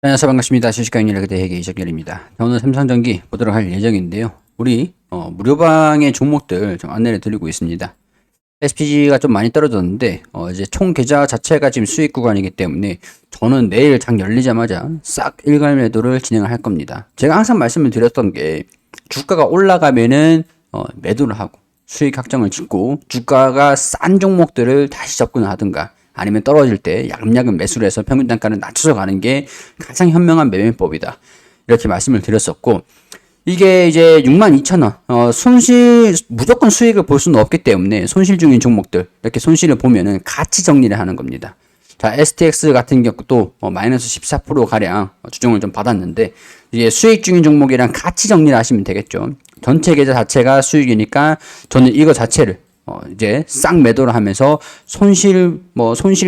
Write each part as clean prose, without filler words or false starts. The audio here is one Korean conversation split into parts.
안녕하세요. 반갑습니다. 주식강의 그대에게 이적열입니다. 오늘 삼성전기 보도록 할 예정인데요. 우리 무료방의 종목들 좀 안내를 드리고 있습니다. SPG가 좀 많이 떨어졌는데 이제 총 계좌 자체가 지금 수익 구간이기 때문에 저는 내일 장 열리자마자 싹 일괄 매도를 진행을 할 겁니다. 제가 항상 말씀을 드렸던 게 주가가 올라가면은 매도를 하고 수익 확정을 짓고 주가가 싼 종목들을 다시 접근을 하든가 아니면 떨어질 때 야금야금 매수를 해서 평균 단가를 낮춰서 가는 게 가장 현명한 매매법이다. 이렇게 말씀을 드렸었고, 이게 이제 62,000원, 무조건 수익을 볼 수는 없기 때문에 손실 중인 종목들, 이렇게 손실을 보면은 같이 정리를 하는 겁니다. 자, STX 같은 경우도 마이너스 14%가량 주정을 좀 받았는데, 이게 수익 중인 종목이랑 같이 정리를 하시면 되겠죠. 전체 계좌 자체가 수익이니까 저는 이거 자체를 이제 싹 매도를 하면서 손실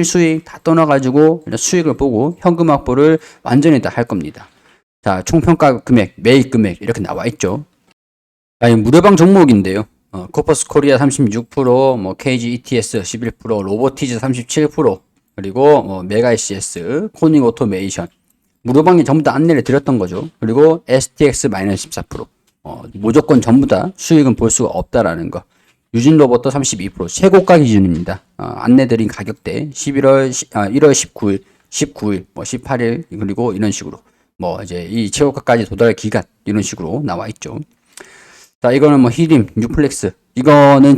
수익 다 떠나가지고 수익을 보고 현금 확보를 완전히 다 할 겁니다. 자, 총평가 금액, 매입 금액 이렇게 나와 있죠. 자, 이 무료방 종목인데요. 코퍼스 코리아 36%, KG ETS 11%, 로보티즈 37%, 그리고 메가 ECS, 코닝 오토메이션. 무료방에 전부 다 안내를 드렸던 거죠. 그리고 STX 마이너스 14%. 무조건 전부 다 수익은 볼 수가 없다라는 거. 유진 로봇도 32% 최고가 기준입니다. 안내드린 가격대 1월 19일, 19일, 18일 그리고 이런 식으로 이제 이 최고가까지 도달 기간 이런 식으로 나와 있죠. 자, 이거는 히림, 뉴플렉스 이거는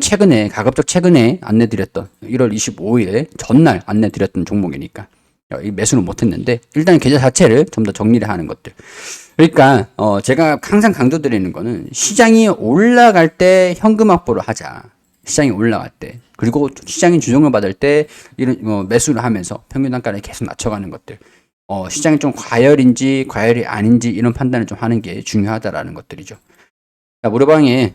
가급적 최근에 안내드렸던 1월 25일에 전날 안내드렸던 종목이니까 이 매수는 못했는데 일단 계좌 자체를 좀 더 정리를 하는 것들. 그러니까 제가 항상 강조드리는 거는 시장이 올라갈 때 현금 확보를 하자. 시장이 올라갈 때 그리고 시장이 주종을 받을 때 이런 매수를 하면서 평균 단가를 계속 낮춰가는 것들. 시장이 좀 과열인지 과열이 아닌지 이런 판단을 좀 하는 게 중요하다라는 것들이죠. 자, 무료방에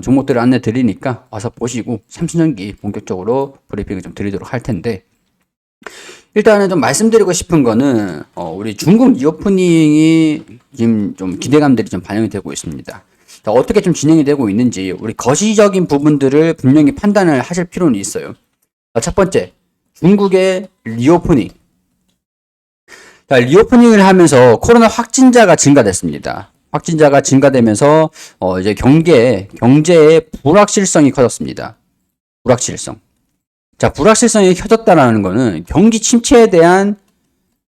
종목들을 안내 드리니까 와서 보시고 삼성전기 본격적으로 브리핑을 좀 드리도록 할 텐데. 일단은 좀 말씀드리고 싶은 거는 우리 중국 리오프닝이 지금 좀 기대감들이 좀 반영이 되고 있습니다. 자, 어떻게 좀 진행이 되고 있는지 우리 거시적인 부분들을 분명히 판단을 하실 필요는 있어요. 자, 첫 번째, 중국의 리오프닝. 자, 리오프닝을 하면서 코로나 확진자가 증가됐습니다. 확진자가 증가되면서 이제 경제의 불확실성이 커졌습니다. 불확실성. 자, 불확실성이 켜졌다라는 거는 경기 침체에 대한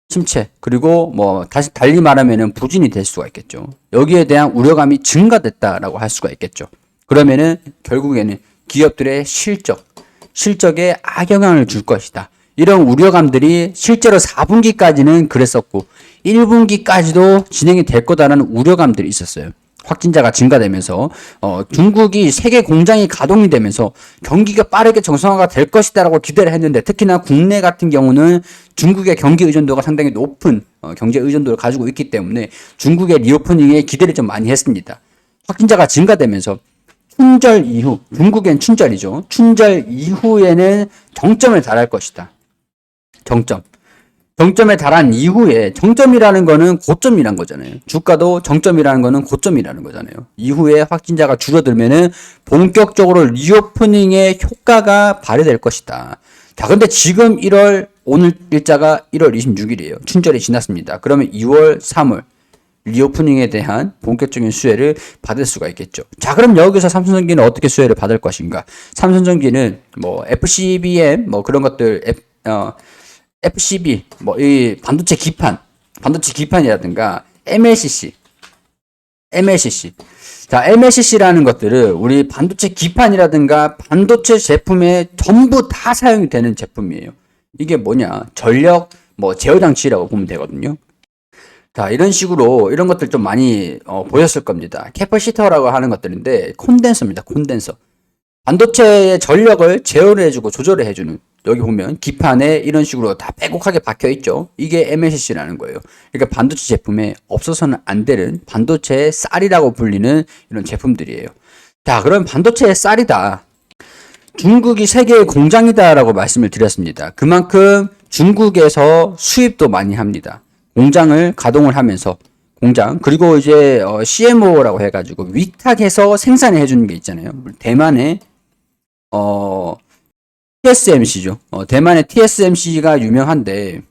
침체, 그리고 다시 달리 말하면은 부진이 될 수가 있겠죠. 여기에 대한 우려감이 증가됐다라고 할 수가 있겠죠. 그러면은 결국에는 기업들의 실적에 악영향을 줄 것이다. 이런 우려감들이 실제로 4분기까지는 그랬었고 1분기까지도 진행이 될 거다라는 우려감들이 있었어요. 확진자가 증가되면서 중국이 세계 공장이 가동이 되면서 경기가 빠르게 정상화가 될 것이다라고 기대를 했는데 특히나 국내 같은 경우는 중국의 경기 의존도가 상당히 높은 경제 의존도를 가지고 있기 때문에 중국의 리오프닝에 기대를 좀 많이 했습니다. 확진자가 증가되면서 춘절 이후, 중국엔 춘절이죠. 춘절 이후에는 정점을 달할 것이다. 정점에 달한 이후에 정점이라는 거는 고점이란 거잖아요. 주가도 정점이라는 거는 고점이라는 거잖아요. 이후에 확진자가 줄어들면은 본격적으로 리오프닝의 효과가 발휘될 것이다. 자, 근데 지금 오늘 일자가 1월 26일이에요. 춘절이 지났습니다. 그러면 2월, 3월 리오프닝에 대한 본격적인 수혜를 받을 수가 있겠죠. 자, 그럼 여기서 삼성전기는 어떻게 수혜를 받을 것인가? 삼성전기는 FCBM 그런 것들 FCB, 이 반도체 기판이라든가 MLCC. 자, MLCC라는 것들은 우리 반도체 기판이라든가 반도체 제품에 전부 다 사용이 되는 제품이에요. 이게 전력, 제어장치라고 보면 되거든요. 자, 이런 식으로 이런 것들 좀 많이 보였을 겁니다. 캐퍼시터라고 하는 것들인데 콘덴서입니다. 콘덴서. 반도체의 전력을 제어를 해주고 조절을 해주는, 여기 보면 기판에 이런 식으로 다 빼곡하게 박혀 있죠. 이게 MLCC라는 거예요. 그러니까 반도체 제품에 없어서는 안 되는 반도체의 쌀이라고 불리는 이런 제품들이에요. 자, 그럼 반도체의 쌀이다. 중국이 세계의 공장이다라고 말씀을 드렸습니다. 그만큼 중국에서 수입도 많이 합니다. 공장을 가동을 하면서 그리고 이제 CMO라고 해가지고 위탁해서 생산을 해주는 게 있잖아요. 대만의 TSMC죠. 대만의 TSMC가 유명한데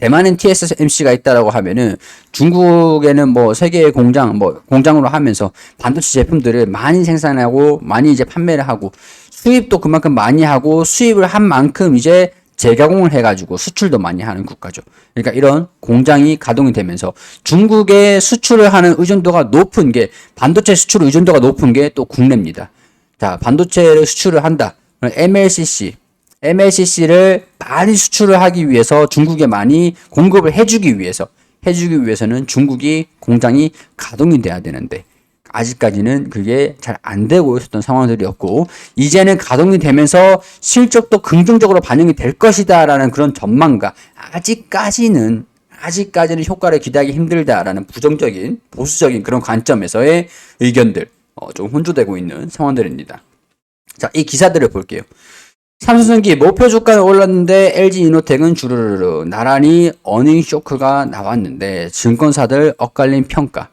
대만엔 TSMC가 있다라고 하면은 중국에는 뭐 세계의 공장으로 하면서 반도체 제품들을 많이 생산하고 많이 이제 판매를 하고 수입도 그만큼 많이 하고 수입을 한 만큼 이제 재가공을 해가지고 수출도 많이 하는 국가죠. 그러니까 이런 공장이 가동이 되면서 중국의 수출을 하는 의존도가 높은 게 반도체 수출 의존도가 높은 게 또 국내입니다. 자, 반도체를 수출을 한다. MLCC를 많이 수출을 하기 위해서 중국에 많이 공급을 해주기 위해서는 중국이 공장이 가동이 돼야 되는데 아직까지는 그게 잘 안 되고 있었던 상황들이었고 이제는 가동이 되면서 실적도 긍정적으로 반영이 될 것이다라는 그런 전망과 아직까지는 효과를 기대하기 힘들다라는 부정적인 보수적인 그런 관점에서의 의견들 좀 혼조되고 있는 상황들입니다. 자, 이 기사들을 볼게요. 삼성전기 목표 주가는 올랐는데 LG이노텍은 주르르르 나란히 어닝 쇼크가 나왔는데 증권사들 엇갈린 평가.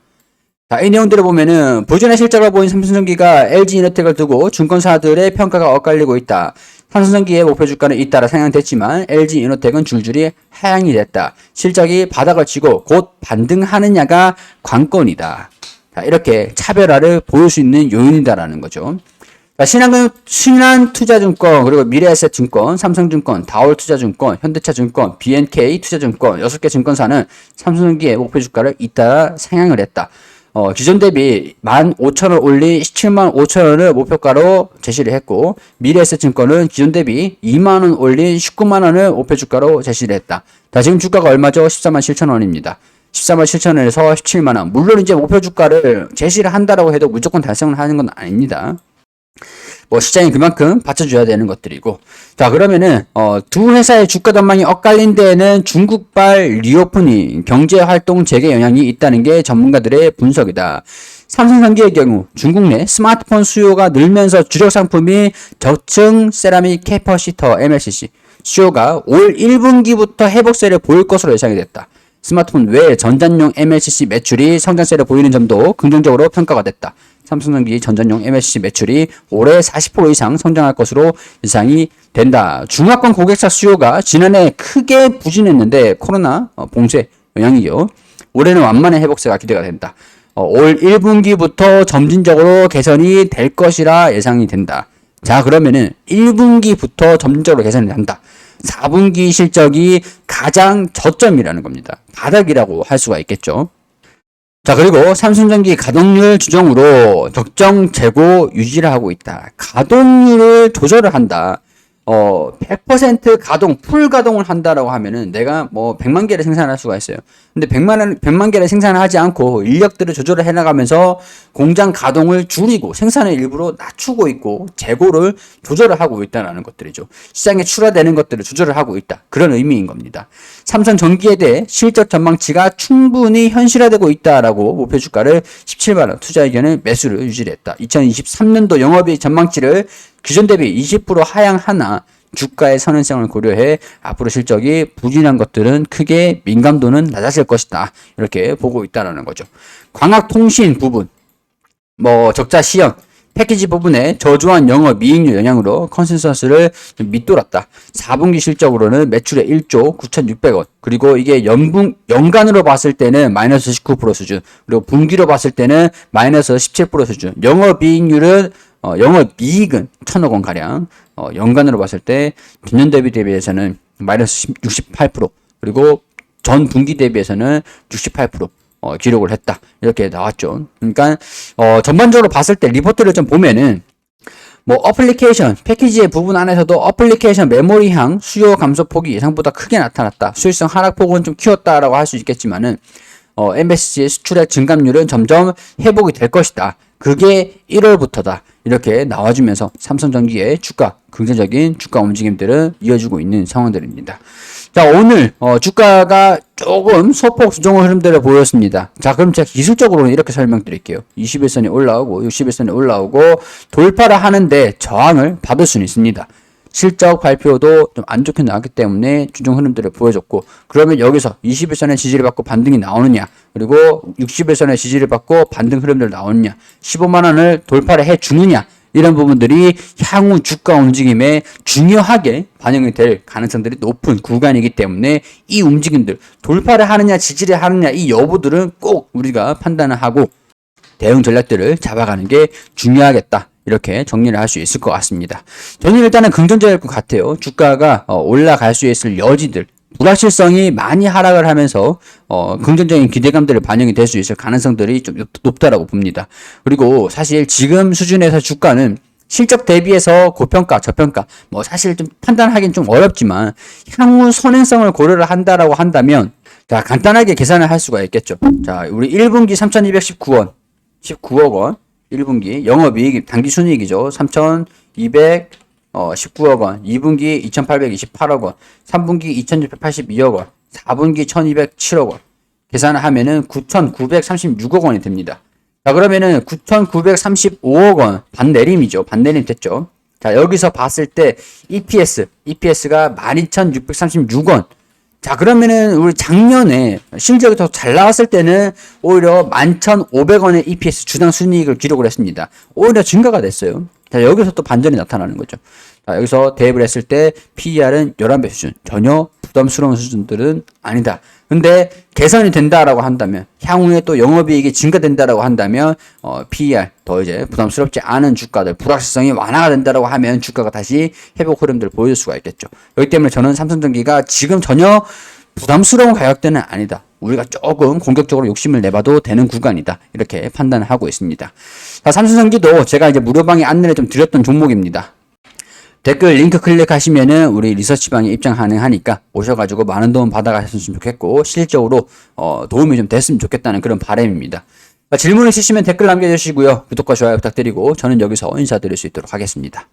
자, 이 내용들을 보면은 부진한 실적을 보인 삼성전기가 LG이노텍을 두고 증권사들의 평가가 엇갈리고 있다. 삼성전기의 목표 주가는 잇따라 상향됐지만 LG이노텍은 줄줄이 하향이 됐다. 실적이 바닥을 치고 곧 반등하느냐가 관건이다. 자, 이렇게 차별화를 보일 수 있는 요인이다라는 거죠. 신한투자증권, 그리고 미래에셋증권, 삼성증권, 다올투자증권, 현대차증권, BNK 투자증권 6개 증권사는 삼성전기의 목표 주가를 잇따라 상향을 했다. 기존 대비 15,000원 올린 17만 5천원을 목표가로 제시를 했고, 미래에셋증권은 기존 대비 2만원 올린 19만 원을 목표 주가로 제시를 했다. 자, 지금 주가가 얼마죠? 14만 7천원입니다. 14만 7천원에서 17만 원. 물론 이제 목표 주가를 제시를 한다라고 해도 무조건 달성을 하는 건 아닙니다. 뭐 시장이 그만큼 받쳐줘야 되는 것들이고. 자, 그러면은 두 회사의 주가 전망이 엇갈린 데에는 중국발 리오프닝 경제활동 재개 영향이 있다는 게 전문가들의 분석이다. 삼성전기의 경우 중국 내 스마트폰 수요가 늘면서 주력 상품이 저층 세라믹 캐퍼시터 MLCC 수요가 올 1분기부터 회복세를 보일 것으로 예상이 됐다. 스마트폰 외 전자용 MLCC 매출이 성장세를 보이는 점도 긍정적으로 평가가 됐다. 삼성전기 전자용 MLCC 매출이 올해 40% 이상 성장할 것으로 예상이 된다. 중화권 고객사 수요가 지난해 크게 부진했는데 코로나 봉쇄 영향이요. 올해는 완만한 회복세가 기대가 된다. 올 1분기부터 점진적으로 개선이 될 것이라 예상이 된다. 자, 그러면은 1분기부터 점진적으로 개선이 된다. 4분기 실적이 가장 저점이라는 겁니다. 바닥이라고 할 수가 있겠죠. 자, 그리고 삼성전기 가동률 조정으로 적정 재고 유지를 하고 있다. 가동률을 조절을 한다. 100% 가동, 풀 가동을 한다라고 하면은 내가 뭐 100만 개를 생산할 수가 있어요. 근데 100만 개를 생산하지 않고 인력들을 조절을 해나가면서 공장 가동을 줄이고 생산을 일부러 낮추고 있고 재고를 조절을 하고 있다는 것들이죠. 시장에 출하되는 것들을 조절을 하고 있다. 그런 의미인 겁니다. 삼성전기에 대해 실적 전망치가 충분히 현실화되고 있다라고 목표 주가를 17만 원, 투자 의견을 매수를 유지를 했다. 2023년도 영업이익 전망치를 기존 대비 20% 하향하나 주가의 선행성을 고려해 앞으로 실적이 부진한 것들은 크게 민감도는 낮아질 것이다. 이렇게 보고 있다는 거죠. 광학통신 부분, 적자 시연, 패키지 부분에 저조한 영업이익률 영향으로 컨센서스를 밑돌았다. 4분기 실적으로는 매출의 1조 9,600원, 그리고 이게 연간으로 봤을 때는 마이너스 19% 수준, 그리고 분기로 봤을 때는 마이너스 17% 수준, 영업이익률은 영업이익은 1,000억 원 가량, 연간으로 봤을 때 전년 대비해서는 마이너스 68%, 그리고 전 분기 대비해서는 68% 기록을 했다. 이렇게 나왔죠. 그러니까 전반적으로 봤을 때 리포트를 좀 보면은 어플리케이션 패키지의 부분 안에서도 어플리케이션 메모리향 수요 감소 폭이 예상보다 크게 나타났다. 수익성 하락폭은 좀 키웠다라고 할 수 있겠지만은 MSC의 수출액 증감률은 점점 회복이 될 것이다. 그게 1월부터다. 이렇게 나와주면서 삼성전기의 긍정적인 주가 움직임들은 이어지고 있는 상황들입니다. 자, 오늘 주가가 조금 소폭 수정 흐름들을 보였습니다. 자, 그럼 제가 기술적으로는 이렇게 설명드릴게요. 21선이 올라오고 61선이 올라오고 돌파를 하는데 저항을 받을 수는 있습니다. 실적 발표도 좀 안 좋게 나왔기 때문에 주중 흐름들을 보여줬고, 그러면 여기서 21선의 지지를 받고 반등이 나오느냐, 그리고 61선의 지지를 받고 반등 흐름들 나오느냐, 15만원을 돌파를 해주느냐, 이런 부분들이 향후 주가 움직임에 중요하게 반영이 될 가능성들이 높은 구간이기 때문에 이 움직임들 돌파를 하느냐 지지를 하느냐 이 여부들은 꼭 우리가 판단을 하고 대응 전략들을 잡아가는 게 중요하겠다. 이렇게 정리를 할 수 있을 것 같습니다. 저는 일단은 긍정적일 것 같아요. 주가가 올라갈 수 있을 여지들, 불확실성이 많이 하락을 하면서 긍정적인 기대감들을 반영이 될 수 있을 가능성들이 좀 높다라고 봅니다. 그리고 사실 지금 수준에서 주가는 실적 대비해서 고평가, 저평가, 뭐 사실 좀 판단하기는 좀 어렵지만 향후 선행성을 고려를 한다라고 한다면 자, 간단하게 계산을 할 수가 있겠죠. 자, 우리 1분기 3,219원, 19억 원, 1분기 영업이익, 당기순이익이죠. 3,219억 원, 2분기 2,828억 원, 3분기 2,682억 원, 4분기 1,207억 원. 계산을 하면은 9,936억 원이 됩니다. 자, 그러면은 9,935억 원 반내림이죠. 반내림 됐죠. 자, 여기서 봤을 때 EPS가 12,636원. 자, 그러면은 우리 작년에 실적이 더 잘 나왔을 때는 오히려 11,500원의 EPS 주당 순이익을 기록을 했습니다. 오히려 증가가 됐어요. 자, 여기서 또 반전이 나타나는 거죠. 자, 여기서 대입을 했을 때 PER은 11배 수준. 전혀 부담스러운 수준들은 아니다. 근데 개선이 된다라고 한다면, 향후에 또 영업이익이 증가된다라고 한다면, PER 더 이제 부담스럽지 않은 주가들, 불확실성이 완화가 된다라고 하면 주가가 다시 회복 흐름들을 보여줄 수가 있겠죠. 그렇기 때문에 저는 삼성전기가 지금 전혀 부담스러운 가격대는 아니다. 우리가 조금 공격적으로 욕심을 내봐도 되는 구간이다. 이렇게 판단을 하고 있습니다. 자, 삼성전기도 제가 이제 무료방에 안내를 좀 드렸던 종목입니다. 댓글 링크 클릭하시면은 우리 리서치방에 입장 가능하니까 오셔가지고 많은 도움 받아가셨으면 좋겠고 실질적으로 도움이 좀 됐으면 좋겠다는 그런 바람입니다. 질문 있으시면 댓글 남겨주시고요. 구독과 좋아요 부탁드리고 저는 여기서 인사드릴 수 있도록 하겠습니다.